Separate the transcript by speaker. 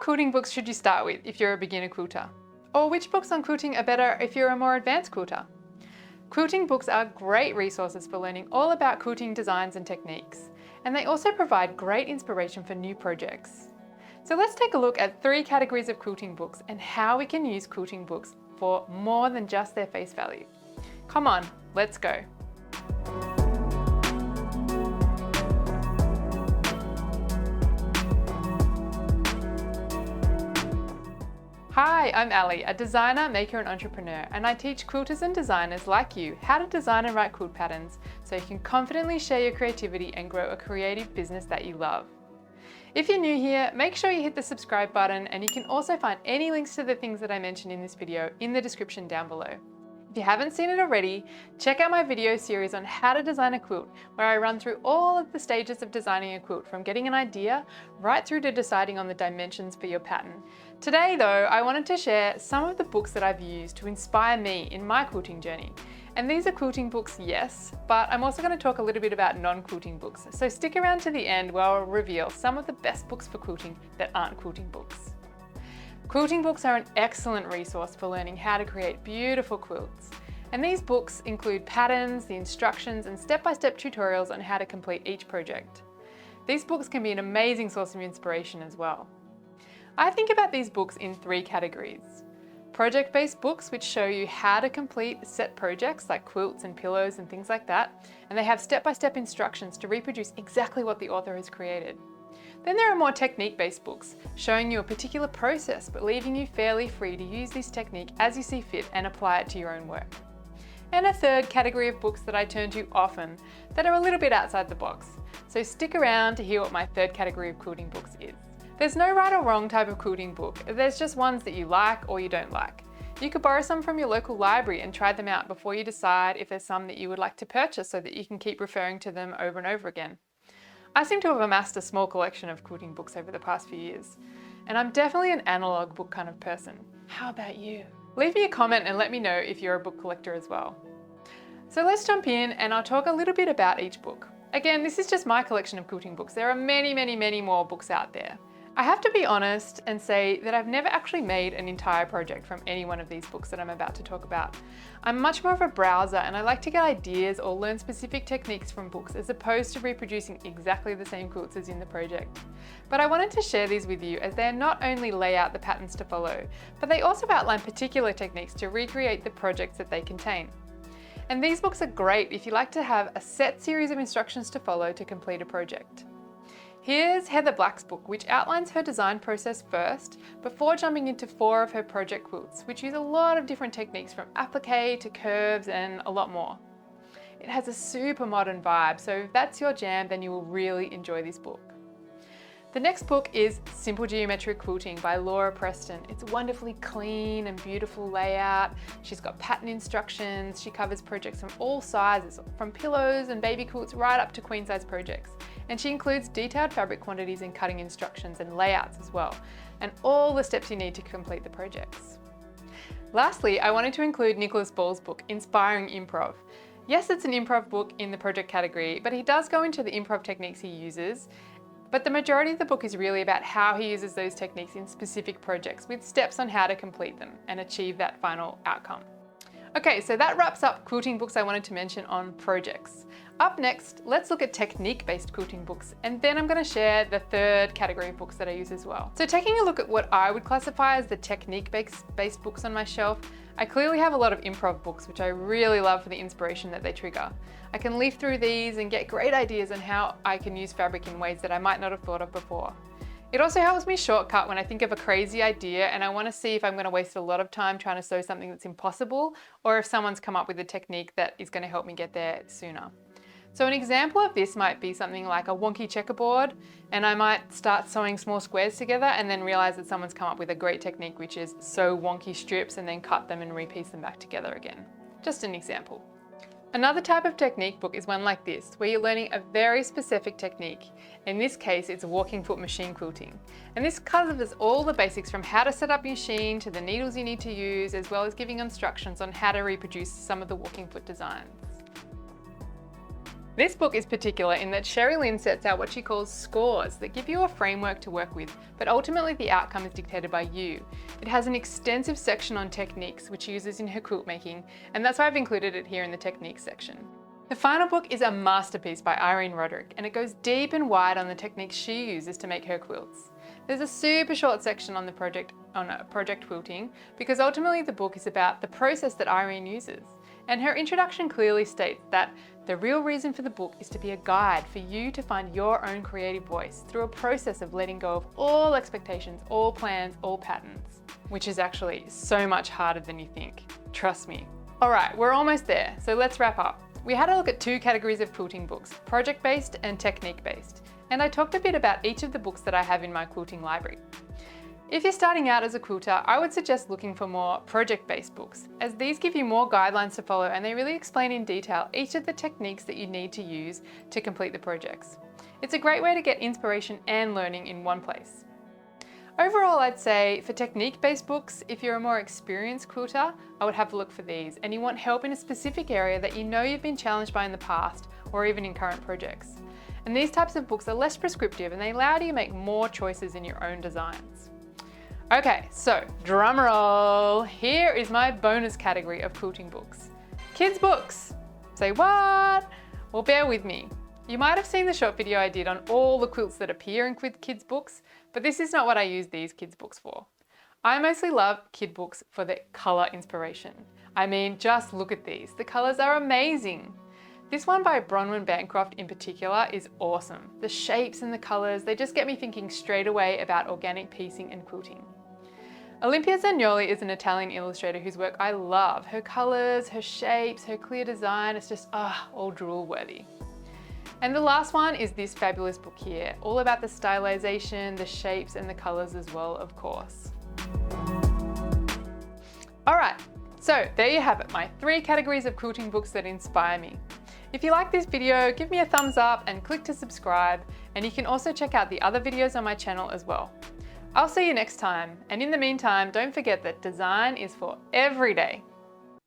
Speaker 1: quilting books should you start with if you're a beginner quilter? Or which books on quilting are better if you're a more advanced quilter? Quilting books are great resources for learning all about quilting designs and techniques, and they also provide great inspiration for new projects. So let's take a look at 3 categories of quilting books and how we can use quilting books for more than just their face value. Come on, let's go. Hi, I'm Ali, a designer, maker and entrepreneur, and I teach quilters and designers like you how to design and write quilt patterns so you can confidently share your creativity and grow a creative business that you love. If you're new here, make sure you hit the subscribe button, and you can also find any links to the things that I mentioned in this video in the description down below. If you haven't seen it already, check out my video series on how to design a quilt, where I run through all of the stages of designing a quilt, from getting an idea right through to deciding on the dimensions for your pattern. Today though, I wanted to share some of the books that I've used to inspire me in my quilting journey. And these are quilting books, yes, but I'm also going to talk a little bit about non-quilting books. So stick around to the end where I'll reveal some of the best books for quilting that aren't quilting books. Quilting books are an excellent resource for learning how to create beautiful quilts. And these books include patterns, the instructions, and step-by-step tutorials on how to complete each project. These books can be an amazing source of inspiration as well. I think about these books in 3 categories. Project-based books, which show you how to complete set projects like quilts and pillows and things like that, and they have step-by-step instructions to reproduce exactly what the author has created. Then there are more technique-based books, showing you a particular process but leaving you fairly free to use this technique as you see fit and apply it to your own work. And a third category of books that I turn to often that are a little bit outside the box. So stick around to hear what my third category of quilting books is. There's no right or wrong type of quilting book, there's just ones that you like or you don't like. You could borrow some from your local library and try them out before you decide if there's some that you would like to purchase so that you can keep referring to them over and over again. I seem to have amassed a small collection of quilting books over the past few years, and I'm definitely an analog book kind of person. How about you? Leave me a comment and let me know if you're a book collector as well. So let's jump in and I'll talk a little bit about each book. Again, this is just my collection of quilting books. There are many more books out there. I have to be honest and say that I've never actually made an entire project from any one of these books that I'm about to talk about. I'm much more of a browser, and I like to get ideas or learn specific techniques from books as opposed to reproducing exactly the same quilts as in the project. But I wanted to share these with you as they not only lay out the patterns to follow, but they also outline particular techniques to recreate the projects that they contain. And these books are great if you like to have a set series of instructions to follow to complete a project. Here's Heather Black's book, which outlines her design process first before jumping into 4 of her project quilts, which use a lot of different techniques from applique to curves and a lot more. It has a super modern vibe, so if that's your jam, then you will really enjoy this book. The next book is Simple Geometric Quilting by Laura Preston. It's wonderfully clean and beautiful layout. She's got pattern instructions. She covers projects from all sizes, from pillows and baby quilts right up to queen size projects. And she includes detailed fabric quantities and cutting instructions and layouts as well, and all the steps you need to complete the projects. Lastly, I wanted to include Nicholas Ball's book, Inspiring Improv. Yes, it's an improv book in the project category, but he does go into the improv techniques he uses. But the majority of the book is really about how he uses those techniques in specific projects with steps on how to complete them and achieve that final outcome. Okay, so that wraps up quilting books I wanted to mention on projects. Up next, let's look at technique-based quilting books, and then I'm going to share the third category of books that I use as well. So taking a look at what I would classify as the technique-based books on my shelf, I clearly have a lot of improv books, which I really love for the inspiration that they trigger. I can leaf through these and get great ideas on how I can use fabric in ways that I might not have thought of before. It also helps me shortcut when I think of a crazy idea and I want to see if I'm going to waste a lot of time trying to sew something that's impossible, or if someone's come up with a technique that is going to help me get there sooner. So an example of this might be something like a wonky checkerboard, and I might start sewing small squares together and then realize that someone's come up with a great technique, which is sew wonky strips and then cut them and repiece them back together again. Just an example. Another type of technique book is one like this, where you're learning a very specific technique. In this case, it's walking foot machine quilting. And this covers all the basics from how to set up your machine to the needles you need to use, as well as giving instructions on how to reproduce some of the walking foot designs. This book is particular in that Sherry Lynn sets out what she calls scores that give you a framework to work with, but ultimately the outcome is dictated by you. It has an extensive section on techniques which she uses in her quilt making, and that's why I've included it here in the techniques section. The final book is a masterpiece by Irene Roderick, and it goes deep and wide on the techniques she uses to make her quilts. There's a super short section on project quilting because ultimately the book is about the process that Irene uses. And her introduction clearly states that the real reason for the book is to be a guide for you to find your own creative voice through a process of letting go of all expectations, all plans, all patterns, which is actually so much harder than you think. Trust me. All right, we're almost there, so let's wrap up. We had a look at two categories of quilting books, project-based and technique-based, and I talked a bit about each of the books that I have in my quilting library. If you're starting out as a quilter, I would suggest looking for more project-based books, as these give you more guidelines to follow and they really explain in detail each of the techniques that you need to use to complete the projects. It's a great way to get inspiration and learning in one place. Overall, I'd say for technique-based books, if you're a more experienced quilter, I would have a look for these and you want help in a specific area that you know you've been challenged by in the past or even in current projects. And these types of books are less prescriptive and they allow you to make more choices in your own designs. Okay, so drum roll. Here is my bonus category of quilting books. Kids books. Say what? Well, bear with me. You might have seen the short video I did on all the quilts that appear in kids books, but this is not what I use these kids books for. I mostly love kid books for the color inspiration. I mean, just look at these. The colors are amazing. This one by Bronwyn Bancroft in particular is awesome. The shapes and the colors, they just get me thinking straight away about organic piecing and quilting. Olimpia Zagnoli is an Italian illustrator whose work I love. Her colors, her shapes, her clear design, it's just all drool worthy. And the last one is this fabulous book here, all about the stylization, the shapes and the colors as well, of course. All right, so there you have it, my 3 categories of quilting books that inspire me. If you like this video, give me a thumbs up and click to subscribe, and you can also check out the other videos on my channel as well. I'll see you next time, and in the meantime, don't forget that design is for every day.